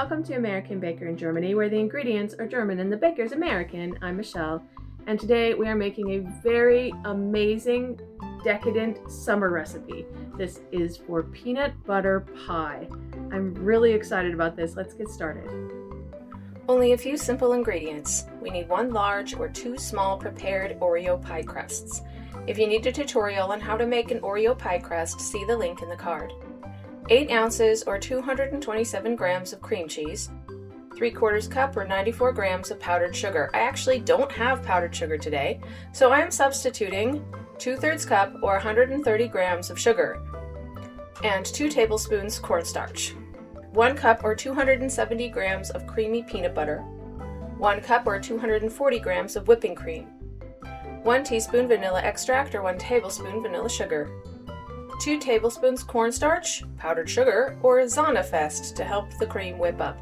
Welcome to American Baker in Germany, where the ingredients are German and the baker's American. I'm Michelle, and today we are making a very amazing, decadent summer recipe. This is for peanut butter pie. I'm really excited about this. Let's get started. Only a few simple ingredients. We need 1 large or 2 small prepared Oreo pie crusts. If you need a tutorial on how to make an Oreo pie crust, see the link in the card. 8 ounces or 227 grams of cream cheese, 3/4 cup or 94 grams of powdered sugar. I actually don't have powdered sugar today, so I am substituting 2/3 cup or 130 grams of sugar, and 2 tablespoons cornstarch, 1 cup or 270 grams of creamy peanut butter, 1 cup or 240 grams of whipping cream, 1 teaspoon vanilla extract or 1 tablespoon vanilla sugar, 2 tablespoons cornstarch, powdered sugar, or Sahnefest to help the cream whip up.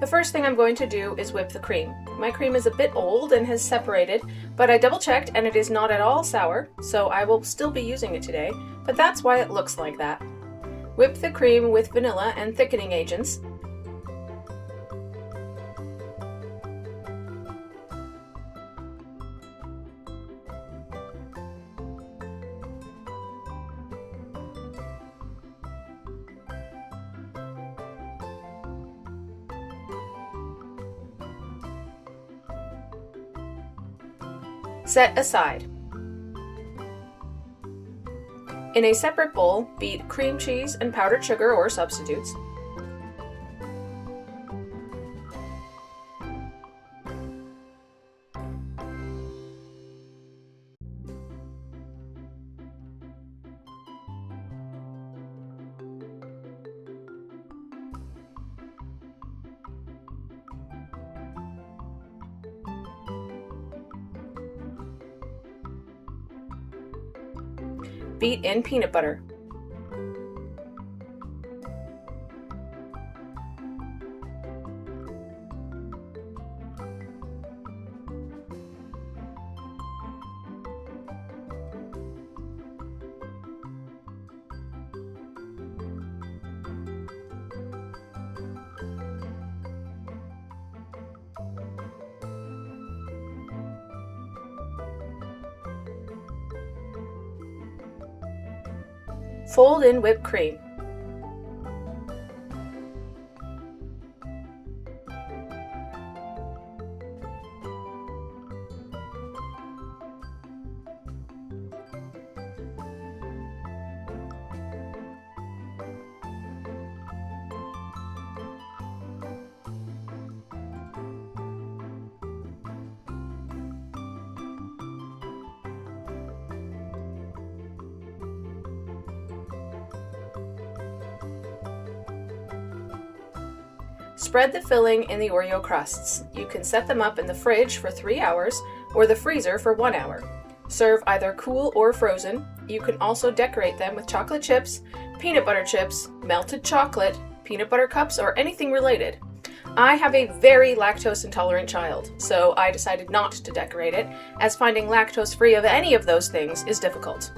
The first thing I'm going to do is whip the cream. My cream is a bit old and has separated, but I double checked and it is not at all sour, so I will still be using it today, but that's why it looks like that. Whip the cream with vanilla and thickening agents. Set aside. In a separate bowl, beat cream cheese and powdered sugar or substitutes. Beat in peanut butter. Fold in whipped cream. Spread the filling in the Oreo crusts. You can set them up in the fridge for 3 hours or the freezer for 1 hour. Serve either cool or frozen. You can also decorate them with chocolate chips, peanut butter chips, melted chocolate, peanut butter cups, or anything related. I have a very lactose intolerant child, so I decided not to decorate it, as finding lactose free of any of those things is difficult.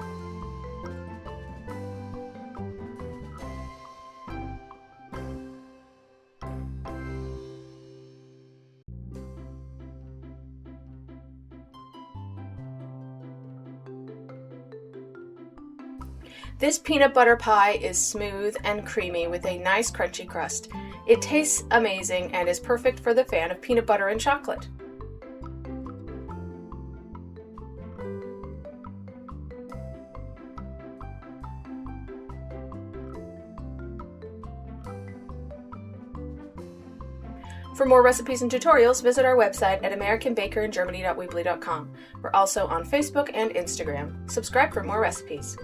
This peanut butter pie is smooth and creamy with a nice crunchy crust. It tastes amazing and is perfect for the fan of peanut butter and chocolate. For more recipes and tutorials, visit our website at americanbakeringermany.weebly.com. We're also on Facebook and Instagram. Subscribe for more recipes.